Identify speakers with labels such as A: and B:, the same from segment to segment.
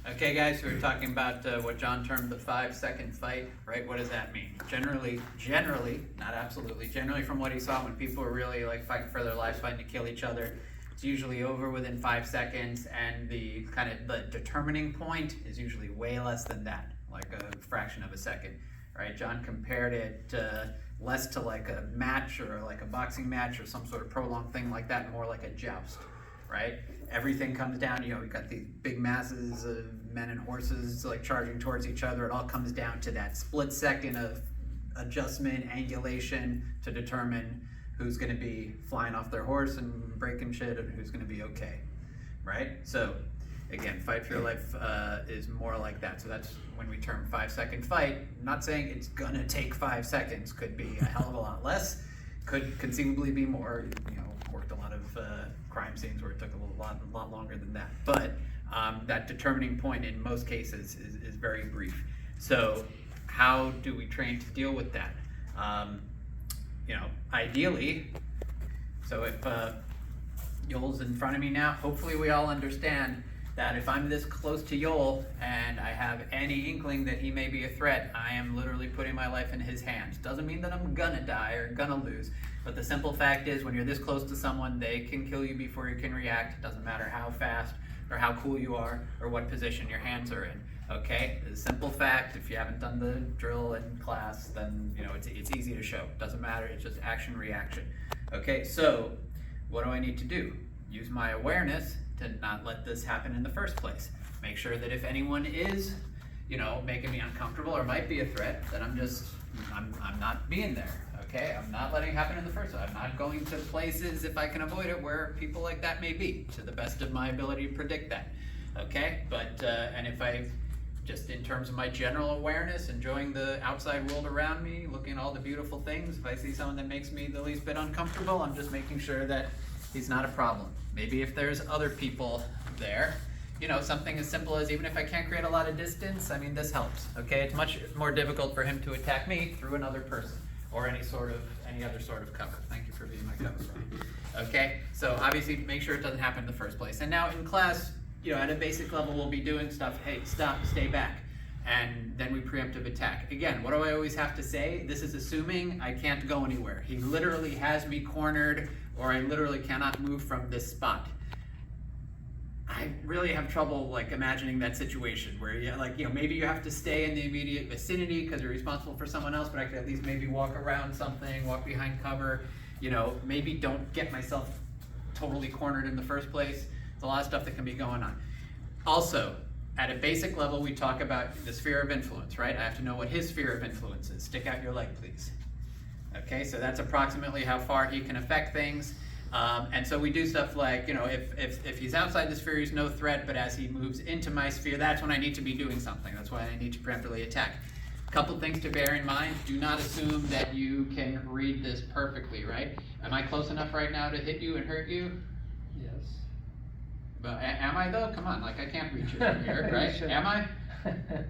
A: Okay, guys, so we're talking about what John termed the 5-second fight, right? What does that mean? Generally, not absolutely, generally from what he saw, when people are really like fighting for their lives, fighting to kill each other, it's usually over within 5 seconds, and the kind of the determining point is usually way less than that, like a fraction of a second, right? John compared it less to like a match or like a boxing match or some sort of prolonged thing like that, more like a joust. Right? Everything comes down, you know, we've got these big masses of men and horses like charging towards each other. It all comes down to that split second of adjustment, angulation to determine who's going to be flying off their horse and breaking shit and who's going to be okay. Right? So, again, fight for your life is more like that. So that's when we term 5-second fight. I'm not saying it's going to take 5 seconds. Could be a hell of a lot less. Could conceivably be more. You know, worked a lot of crime scenes where it took a lot longer than that. But that determining point in most cases is very brief. So how do we train to deal with that? You know, ideally, so if Yoel's in front of me now, hopefully we all understand that if I'm this close to Yoel and I have any inkling that he may be a threat, I am literally putting my life in his hands. Doesn't mean that I'm gonna die or gonna lose, but the simple fact is when you're this close to someone, they can kill you before you can react. It doesn't matter how fast or how cool you are or what position your hands are in. Okay, the simple fact, if you haven't done the drill in class, then you know it's easy to show. Doesn't matter, it's just action reaction. Okay, so what do I need to do? Use my awareness to not let this happen in the first place. Make sure that if anyone is, you know, making me uncomfortable or might be a threat, that I'm not being there. Okay, I'm not letting it happen in the first place. I'm not going to places if I can avoid it where people like that may be, to the best of my ability to predict that. Okay, but and if I just in terms of my general awareness, enjoying the outside world around me, looking at all the beautiful things, if I see someone that makes me the least bit uncomfortable, I'm just making sure that he's not a problem. Maybe if there's other people there, you know, something as simple as even if I can't create a lot of distance, I mean, this helps, okay? It's much more difficult for him to attack me through another person or any other sort of cover. Thank you for being my cover. Okay, so obviously make sure it doesn't happen in the first place. And now in class, you know, at a basic level, we'll be doing stuff, hey, stop, stay back. And then we preemptive attack. Again, what do I always have to say? This is assuming I can't go anywhere. He literally has me cornered, or I literally cannot move from this spot. I really have trouble like imagining that situation where maybe you have to stay in the immediate vicinity because you're responsible for someone else, but I could at least maybe walk around something, walk behind cover, you know, maybe don't get myself totally cornered in the first place. There's a lot of stuff that can be going on. Also, at a basic level, we talk about the sphere of influence, right? I have to know what his sphere of influence is. Stick out your leg, please. Okay, so that's approximately how far he can affect things. And so we do stuff like, you know, if he's outside the sphere, he's no threat, but as he moves into my sphere, that's when I need to be doing something. That's why I need to preemptively attack. A couple things to bear in mind. Do not assume that you can read this perfectly, right? Am I close enough right now to hit you and hurt you?
B: Yes.
A: But am I though? Come on, like I can't reach you from here, right?
B: Sure.
A: Am I?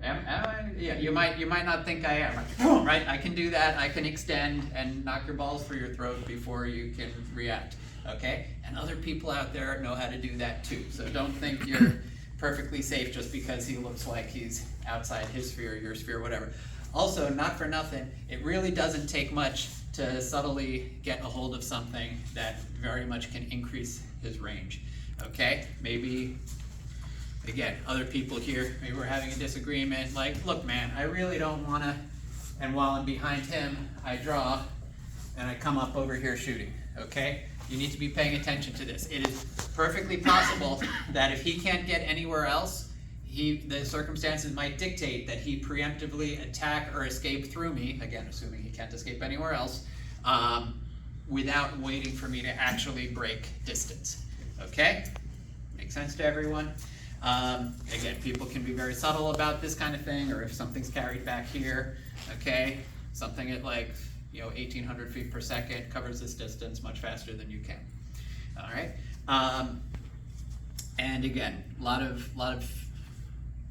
A: Am I? Yeah, you might not think I am, right? I can do that. I can extend and knock your balls through your throat before you can react, okay? And other people out there know how to do that too. So don't think you're perfectly safe just because he looks like he's outside his sphere, your sphere, whatever. Also, not for nothing, it really doesn't take much to subtly get a hold of something that very much can increase his range, okay? Maybe, again, other people here, maybe we're having a disagreement, like, look man, I really don't wanna, and while I'm behind him, I draw, and I come up over here shooting, okay? You need to be paying attention to this. It is perfectly possible that if he can't get anywhere else, the circumstances might dictate that he preemptively attack or escape through me, again, assuming he can't escape anywhere else, without waiting for me to actually break distance, okay? Make sense to everyone? Again, people can be very subtle about this kind of thing, or if something's carried back here, okay? Something at like, you know, 1,800 feet per second covers this distance much faster than you can. All right? And again, a lot of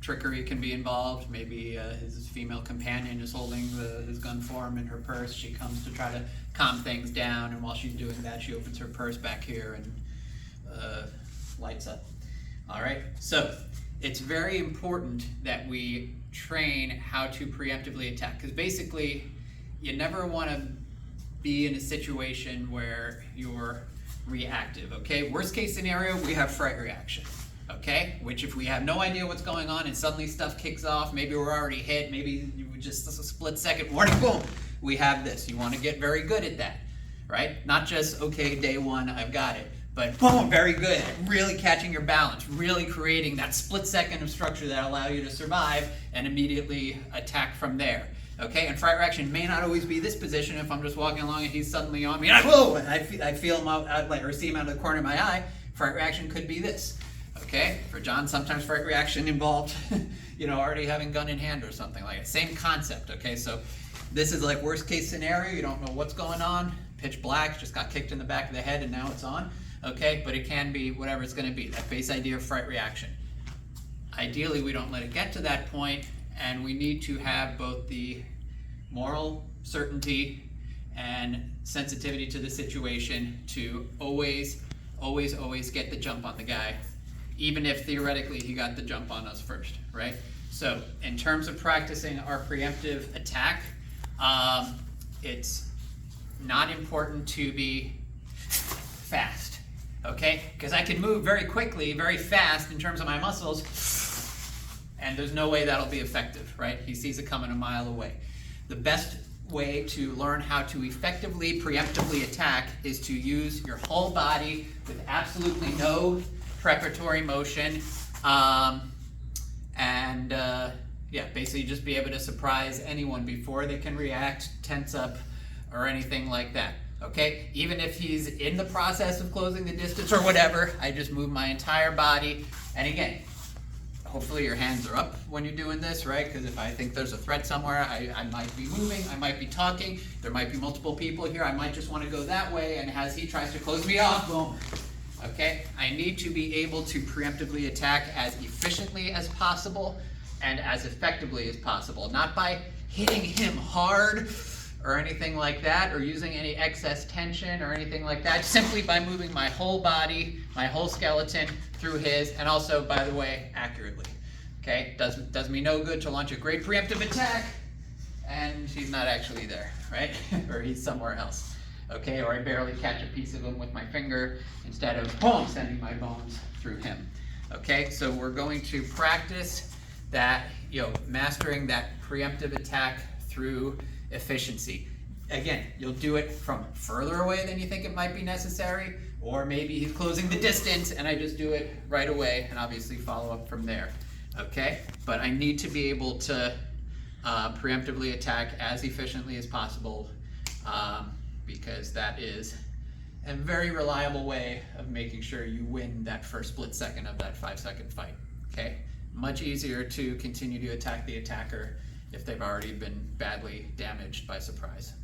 A: trickery can be involved. Maybe his female companion is holding his gun for him in her purse. She comes to try to calm things down, and while she's doing that, she opens her purse back here and lights up. All right, so it's very important that we train how to preemptively attack, because basically you never want to be in a situation where you're reactive, okay? Worst case scenario, we have fright reaction, okay? Which if we have no idea what's going on and suddenly stuff kicks off, maybe we're already hit, maybe you just a split second warning, boom, we have this. You want to get very good at that, right? Not just, okay, day one, I've got it, but boom, very good at really catching your balance, really creating that split second of structure that allow you to survive and immediately attack from there. Okay, and fright reaction may not always be this position. If I'm just walking along and he's suddenly on me, and I feel him out, or see him out of the corner of my eye. Fright reaction could be this. Okay, for John, sometimes fright reaction involved, already having gun in hand or something like that. Same concept. Okay, so this is like worst case scenario. You don't know what's going on. Pitch black, just got kicked in the back of the head, and now it's on. Okay, but it can be whatever it's going to be. That base idea of fright reaction. Ideally, we don't let it get to that point. And we need to have both the moral certainty and sensitivity to the situation to always get the jump on the guy, even if theoretically he got the jump on us first, right? So in terms of practicing our preemptive attack, it's not important to be fast, okay? Because I can move very quickly, very fast in terms of my muscles, and there's no way that'll be effective, right? He sees it coming a mile away. The best way to learn how to effectively, preemptively attack is to use your whole body with absolutely no preparatory motion, basically just be able to surprise anyone before they can react, tense up, or anything like that. Okay, even if he's in the process of closing the distance or whatever, I just move my entire body, and again, hopefully your hands are up when you're doing this, right? Because if I think there's a threat somewhere, I might be moving, I might be talking, there might be multiple people here, I might just want to go that way, and as he tries to close me off, boom. Okay, I need to be able to preemptively attack as efficiently as possible and as effectively as possible. Not by hitting him hard or anything like that, or using any excess tension or anything like that, simply by moving my whole body, my whole skeleton through his, and also, by the way, accurately. Okay, does me no good to launch a great preemptive attack and he's not actually there, right? Or he's somewhere else. Okay, or I barely catch a piece of him with my finger instead of, boom, sending my bones through him. Okay, so we're going to practice that, mastering that preemptive attack through efficiency. Again, you'll do it from further away than you think it might be necessary, or maybe he's closing the distance and I just do it right away and obviously follow up from there. Okay, but I need to be able to preemptively attack as efficiently as possible, because that is a very reliable way of making sure you win that first split second of that 5-second fight. Okay, much easier to continue to attack the attacker if they've already been badly damaged by surprise.